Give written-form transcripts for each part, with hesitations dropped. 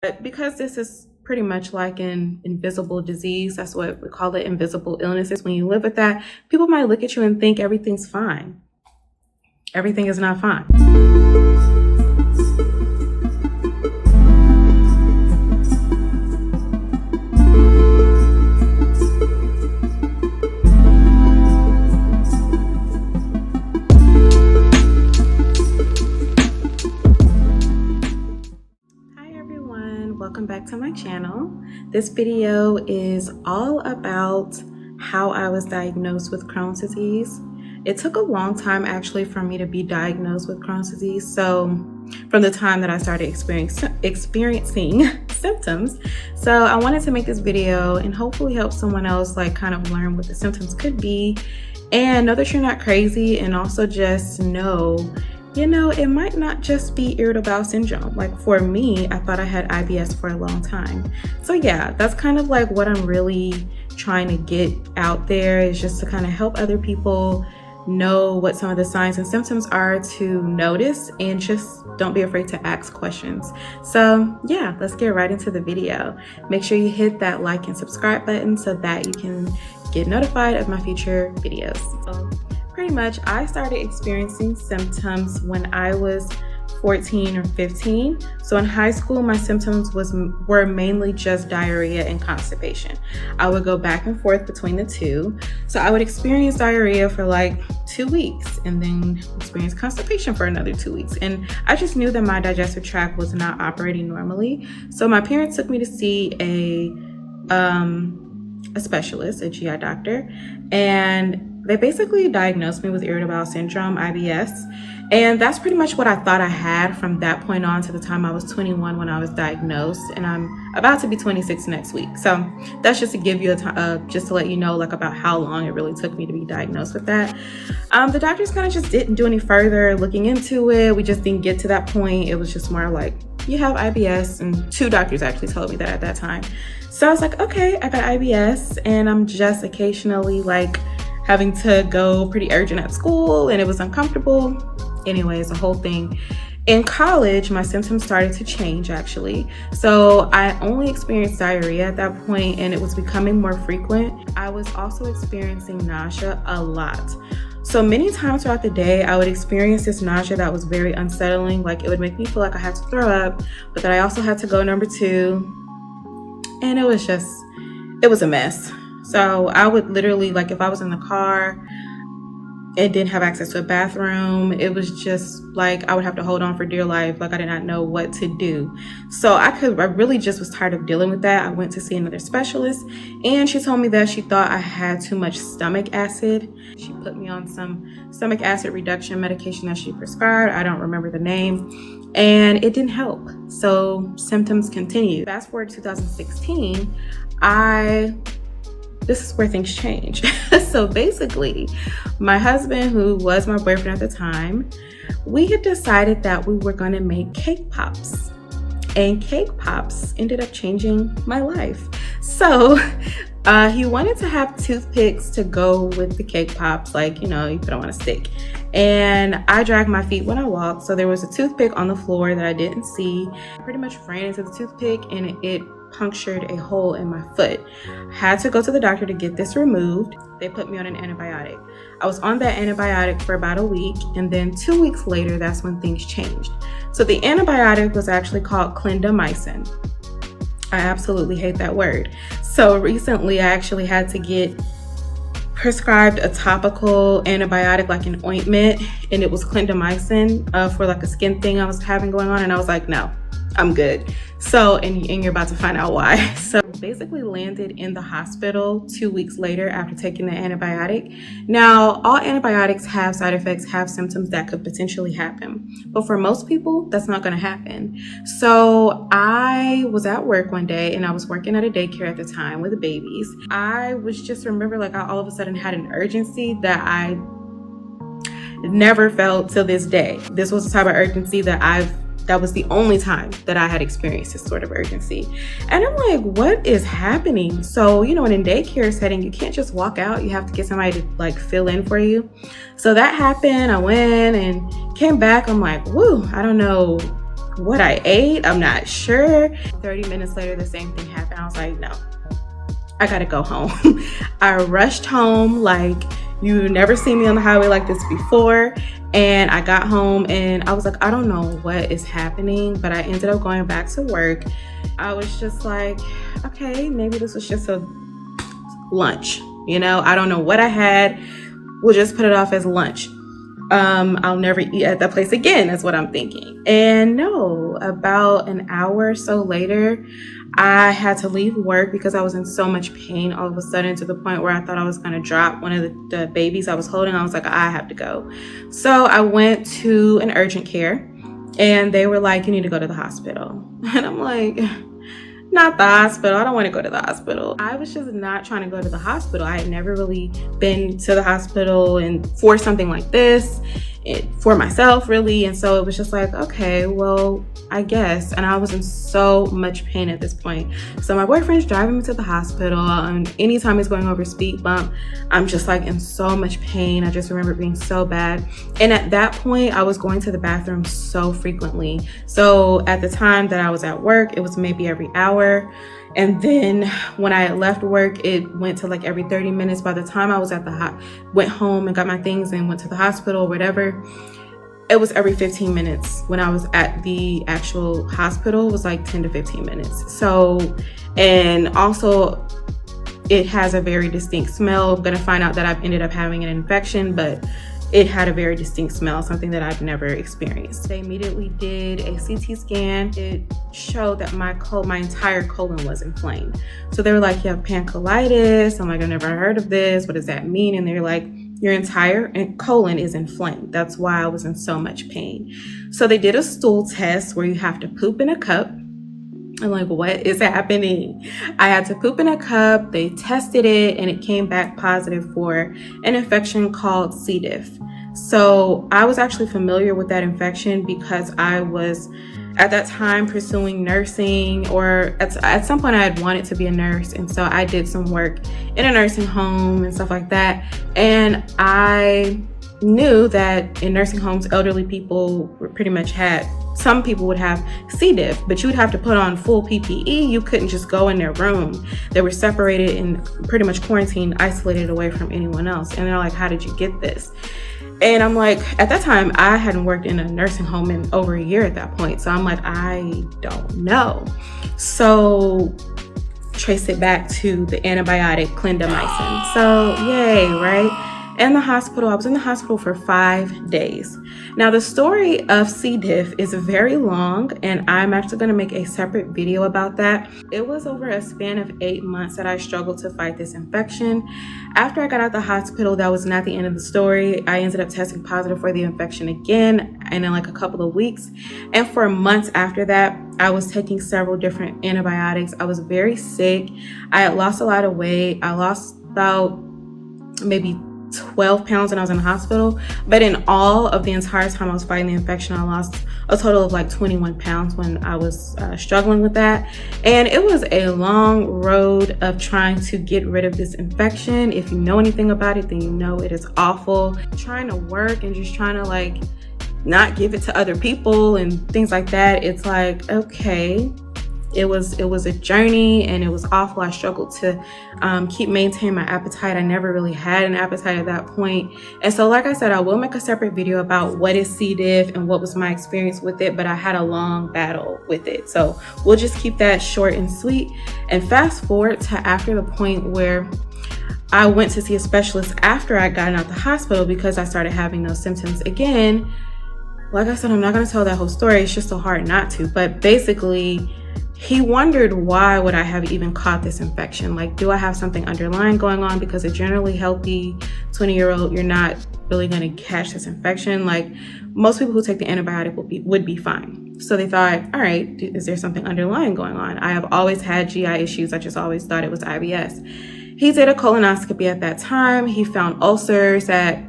But because this is pretty much like an invisible disease, that's what we call it, invisible illnesses. When you live with that, people might look at you and think everything's fine. Everything is not fine. Welcome back to my channel. This video is all about how I was diagnosed with Crohn's disease. It took a long time actually for me to be diagnosed with Crohn's disease. So from the time that I started experiencing symptoms. So I wanted to make this video and hopefully help someone else like kind of learn what the symptoms could be and know that you're not crazy, and also just know, you know, it might not just be irritable bowel syndrome. Like for me, I thought I had IBS for a long time. So yeah, that's kind of like what I'm really trying to get out there, is just to kind of help other people know what some of the signs and symptoms are to notice, and just don't be afraid to ask questions. So yeah, let's get right into the video. Make sure you hit that like and subscribe button so that you can get notified of my future videos. So, pretty much, I started experiencing symptoms when I was 14 or 15. So in high school, my symptoms were mainly just diarrhea and constipation. I would go back and forth between the two. So I would experience diarrhea for like 2 weeks and then experience constipation for another 2 weeks. And I just knew that my digestive tract was not operating normally. So my parents took me to see a specialist, a GI doctor, and they basically diagnosed me with irritable bowel syndrome, IBS. And that's pretty much what I thought I had from that point on to the time I was 21 when I was diagnosed. And I'm about to be 26 next week. So that's just to give you just to let you know like about how long it really took me to be diagnosed with that. The doctors kind of just didn't do any further looking into it. We just didn't get to that point. It was just more like, you have IBS, and 2 doctors actually told me that at that time. So I was like, okay, I got IBS, and I'm just occasionally like having to go pretty urgent at school, and it was uncomfortable. Anyways, the whole thing. In college, my symptoms started to change actually. So I only experienced diarrhea at that point, and it was becoming more frequent. I was also experiencing nausea a lot. So many times throughout the day, I would experience this nausea that was very unsettling. Like it would make me feel like I had to throw up, but that I also had to go number 2. And it was a mess. So I would literally, like if I was in the car and didn't have access to a bathroom, it was just like I would have to hold on for dear life. Like I did not know what to do. So I really just was tired of dealing with that. I went to see another specialist, and she told me that she thought I had too much stomach acid. She put me on some stomach acid reduction medication that she prescribed. I don't remember the name, and it didn't help. So symptoms continued. Fast forward to 2016, this is where things change. So basically, my husband, who was my boyfriend at the time, we had decided that we were going to make cake pops. And cake pops ended up changing my life. So he wanted to have toothpicks to go with the cake pops, like, you know, you put them on a stick. And I dragged my feet when I walked. So there was a toothpick on the floor that I didn't see. I pretty much ran into the toothpick, and it punctured a hole in my foot. I had to go to the doctor to get this removed. They put me on an antibiotic. I was on that antibiotic for about a week, and then 2 weeks later, that's when things changed. So the antibiotic was actually called clindamycin. I absolutely hate that word. So recently I actually had to get prescribed a topical antibiotic, like an ointment, and it was clindamycin for like a skin thing I was having going on, and I was like, no, I'm good. So, and you're about to find out why. So basically landed in the hospital 2 weeks later after taking the antibiotic. Now, all antibiotics have side effects, have symptoms that could potentially happen. But for most people, that's not gonna happen. So I was at work one day, and I was working at a daycare at the time with the babies. I was just remember like I all of a sudden had an urgency that I never felt till this day. This was the type of urgency that was the only time that I had experienced this sort of urgency. And I'm like, what is happening? So, you know, in a daycare setting, you can't just walk out. You have to get somebody to like fill in for you. So that happened. I went and came back. I'm like, woo, I don't know what I ate. I'm not sure. 30 minutes later, the same thing happened. I was like, no, I gotta go home. I rushed home like you never seen me on the highway like this before. And I got home and I was like, I don't know what is happening, but I ended up going back to work. I was just like, okay, maybe this was just a lunch. You know, I don't know what I had. We'll just put it off as lunch. I'll never eat at that place again. That's what I'm thinking. And no, about an hour or so later, I had to leave work because I was in so much pain all of a sudden, to the point where I thought I was going to drop one of the babies I was holding. I was like, I have to go. So I went to an urgent care and they were like, you need to go to the hospital. And I'm like, not the hospital. I don't want to go to the hospital. I was just not trying to go to the hospital. I had never really been to the hospital and for something like this, for myself really. And so it was just like, okay, well, I guess. And I was in so much pain at this point. So my boyfriend's driving me to the hospital, and anytime he's going over a speed bump, I'm just like in so much pain. I just remember it being so bad. And at that point, I was going to the bathroom so frequently. So at the time that I was at work, it was maybe every hour. And then when I left work, it went to like every 30 minutes. By the time I was at went home and got my things and went to the hospital or whatever, it was every 15 minutes. When I was at the actual hospital, it was like 10 to 15 minutes. So, and also it has a very distinct smell. I'm gonna find out that I've ended up having an infection, but it had a very distinct smell, something that I've never experienced. They immediately did a CT scan. It showed that my entire colon was inflamed. So they were like, you have pancolitis. I'm like, I've never heard of this. What does that mean? And they're like, your entire colon is inflamed. That's why I was in so much pain. So they did a stool test where you have to poop in a cup. I'm like, what is happening? I had to poop in a cup. They tested it and it came back positive for an infection called C. diff. So I was actually familiar with that infection because I was at that time pursuing nursing, or at some point I had wanted to be a nurse. And so I did some work in a nursing home and stuff like that. And I knew that in nursing homes, elderly people pretty much some people would have C. diff, but you would have to put on full PPE. You couldn't just go in their room. They were separated and pretty much quarantined, isolated away from anyone else. And they're like, how did you get this? And I'm like, at that time, I hadn't worked in a nursing home in over a year at that point. So I'm like, I don't know. So trace it back to the antibiotic clindamycin. So yay, right? In the hospital, I was in the hospital for 5 days. Now, the story of C. diff is very long, and I'm actually going to make a separate video about that. It was over a span of 8 months that I struggled to fight this infection. After I got out of the hospital, that was not the end of the story. I ended up testing positive for the infection again, and in like a couple of weeks. And for months after that, I was taking several different antibiotics. I was very sick. I had lost a lot of weight. I lost about maybe 12 pounds when I was in the hospital, but in all of the entire time I was fighting the infection, I lost a total of like 21 pounds when I was struggling with that. And it was a long road of trying to get rid of this infection. If you know anything about it, then you know it is awful. Trying to work and just trying to like not give it to other people and things like that. It's like, okay, it was a journey and it was awful. I struggled to maintaining my appetite. I never really had an appetite at that point. And so, like I said, I will make a separate video about what is C. diff and what was my experience with it, but I had a long battle with it. So we'll just keep that short and sweet and fast forward to after the point where I went to see a specialist after I got out of the hospital because I started having those symptoms again. Like I said, I'm not going to tell that whole story. It's just so hard not to. But basically, he wondered why would I have even caught this infection? Like, do I have something underlying going on? Because a generally healthy 20-year-old, you're not really going to catch this infection. Like, most people who take the antibiotic would be fine. So they thought, all right, is there something underlying going on? I have always had GI issues. I just always thought it was IBS. He did a colonoscopy at that time. He found ulcers that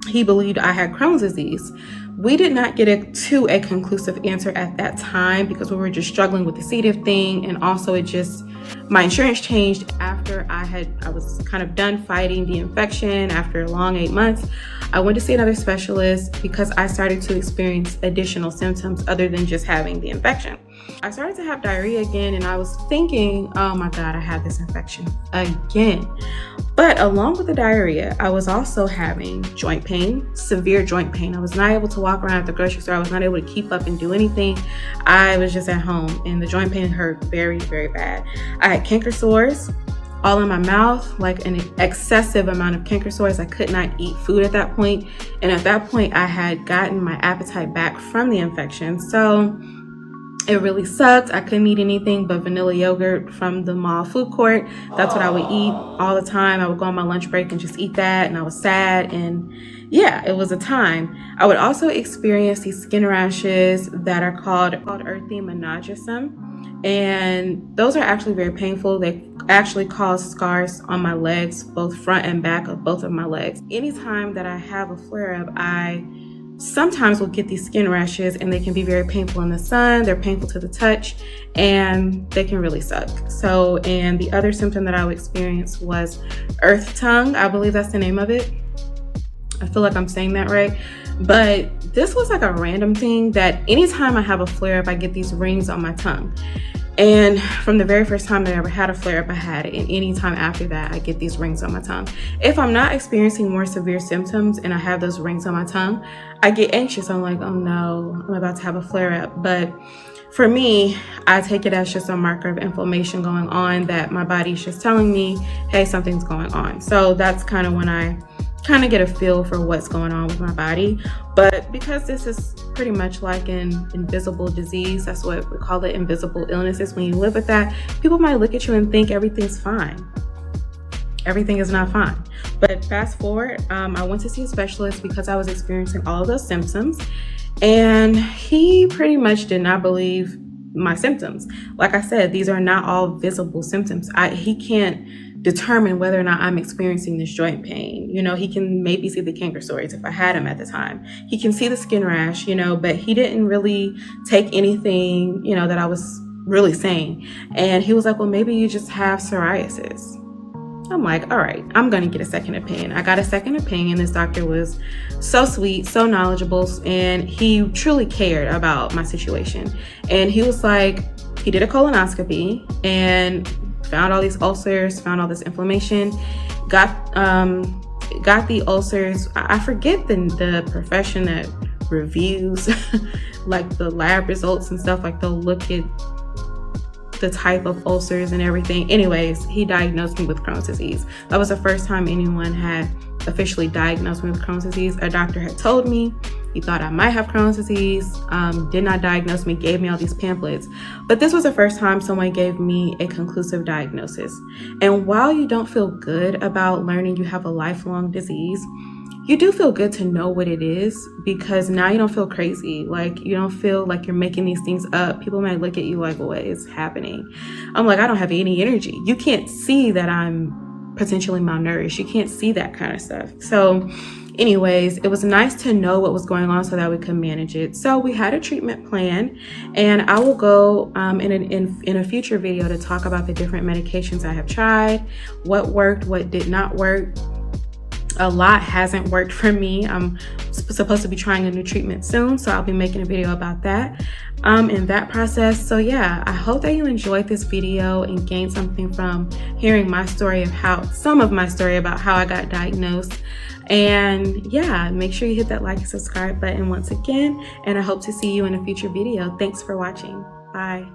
he believed I had Crohn's disease. We did not get to a conclusive answer at that time because we were just struggling with the C. diff thing, and also my insurance changed after I was kind of done fighting the infection. After a long 8 months, I went to see another specialist because I started to experience additional symptoms other than just having the infection. I started to have diarrhea again, and I was thinking, oh my God, I have this infection again. But along with the diarrhea, I was also having joint pain, severe joint pain. I was not able to walk around at the grocery store. I was not able to keep up and do anything. I was just at home, and the joint pain hurt very, very bad. I had canker sores all in my mouth, like an excessive amount of canker sores. I could not eat food at that point. And at that point, I had gotten my appetite back from the infection. So it really sucked. I couldn't eat anything but vanilla yogurt from the mall food court. That's what I would eat all the time. I would go on my lunch break and just eat that, and I was sad. And yeah, it was a time. I would also experience these skin rashes that are called erythema nodosa, and those are actually very painful. They actually cause scars on my legs, both front and back of both of my legs. Anytime that I have a flare-up, I sometimes will get these skin rashes, and they can be very painful in the sun. They're painful to the touch, and they can really suck. So, and the other symptom that I would experience was earth tongue. I believe that's the name of it. I feel like I'm saying that right. But this was like a random thing that anytime I have a flare up, I get these rings on my tongue. And from the very first time that I ever had a flare-up, I had it. And any time after that, I get these rings on my tongue. If I'm not experiencing more severe symptoms and I have those rings on my tongue, I get anxious. I'm like, oh no, I'm about to have a flare-up. But for me, I take it as just a marker of inflammation going on, that my body's just telling me, hey, something's going on. So that's kind of when I kind of get a feel for what's going on with my body. But because this is pretty much like an invisible disease, that's what we call it, invisible illnesses. When you live with that, people might look at you and think everything's fine. Everything is not fine. But fast forward, I went to see a specialist because I was experiencing all of those symptoms, and he pretty much did not believe my symptoms. Like I said, these are not all visible symptoms. He can't determine whether or not I'm experiencing this joint pain. You know, he can maybe see the canker sores if I had them at the time. He can see the skin rash, you know, but he didn't really take anything, you know, that I was really saying. And he was like, well, maybe you just have psoriasis. I'm like, all right, I'm going to get a second opinion. I got a second opinion. This doctor was so sweet, so knowledgeable, and he truly cared about my situation. And he was like, he did a colonoscopy and found all these ulcers, found all this inflammation, got the ulcers. I forget the profession that reviews like the lab results and stuff. Like, they'll look at the type of ulcers and everything. Anyways, he diagnosed me with Crohn's disease. That was the first time anyone had officially diagnosed me with Crohn's disease. A doctor had told me he thought I might have Crohn's disease, did not diagnose me, gave me all these pamphlets. But this was the first time someone gave me a conclusive diagnosis. And while you don't feel good about learning you have a lifelong disease, you do feel good to know what it is, because now you don't feel crazy. Like, you don't feel like you're making these things up. People might look at you like, what is happening? I'm like, I don't have any energy. You can't see that I'm potentially malnourished. You can't see that kind of stuff. So anyways, it was nice to know what was going on so that we could manage it. So we had a treatment plan, and I will go in a future video to talk about the different medications I have tried, what worked, what did not work. A lot hasn't worked for me. I'm supposed to be trying a new treatment soon, so I'll be making a video about that in that process. So yeah, I hope that you enjoyed this video and gained something from hearing my story of some of my story about how I got diagnosed. And yeah, make sure you hit that like and subscribe button once again, and I hope to see you in a future video. Thanks for watching. Bye.